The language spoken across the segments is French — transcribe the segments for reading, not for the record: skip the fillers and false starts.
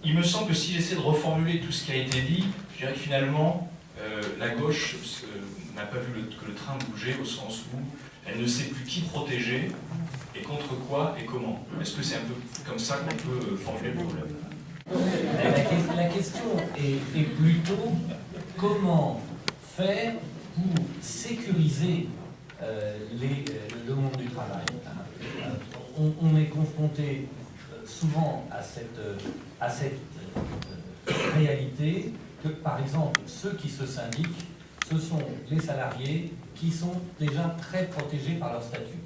Il me semble que si j'essaie de reformuler tout ce qui a été dit, je dirais que finalement, la gauche n'a pas vu que le train bouger, au sens où elle ne sait plus qui protéger, et contre quoi et comment. Est-ce que c'est un peu comme ça qu'on peut formuler le problème? La question est plutôt comment faire pour sécuriser le monde du travail. On est confronté souvent à cette réalité que, par exemple, ceux qui se syndiquent, ce sont les salariés qui sont déjà très protégés par leur statut.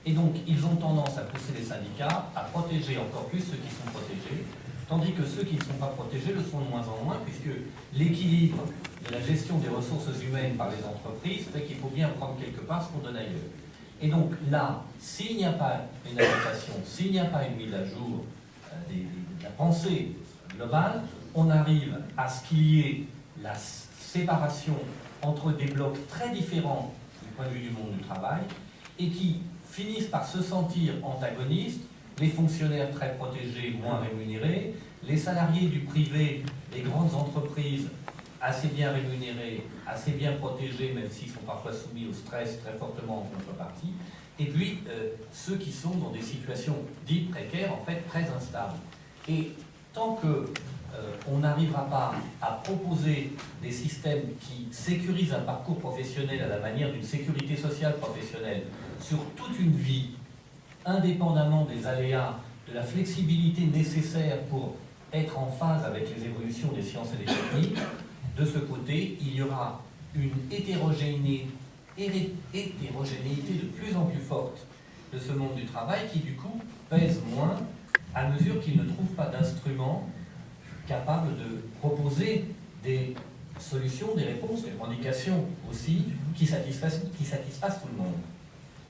Et donc, ils ont tendance à pousser les syndicats à protéger encore plus ceux qui sont protégés, tandis que ceux qui ne sont pas protégés le sont de moins en moins, puisque l'équilibre de la gestion des ressources humaines par les entreprises fait qu'il faut bien prendre quelque part ce qu'on donne ailleurs. Et donc là, s'il n'y a pas une adaptation, s'il n'y a pas une mise à jour de la pensée globale, on arrive à ce qu'il y ait la séparation entre des blocs très différents du point de vue du monde du travail et qui finissent par se sentir antagonistes, les fonctionnaires très protégés, moins rémunérés, les salariés du privé, les grandes entreprises assez bien rémunérés, assez bien protégés, même s'ils sont parfois soumis au stress très fortement en contrepartie, et puis ceux qui sont dans des situations dites précaires, en fait très instables. Et tant que on n'arrivera pas à proposer des systèmes qui sécurisent un parcours professionnel à la manière d'une sécurité sociale professionnelle sur toute une vie, indépendamment des aléas, de la flexibilité nécessaire pour être en phase avec les évolutions des sciences et des techniques, de ce côté, il y aura une hétérogénéité de plus en plus forte de ce monde du travail qui, du coup, pèse moins à mesure qu'il ne trouve pas d'instruments capables de proposer des solutions, des réponses, des revendications aussi qui satisfassent tout le monde.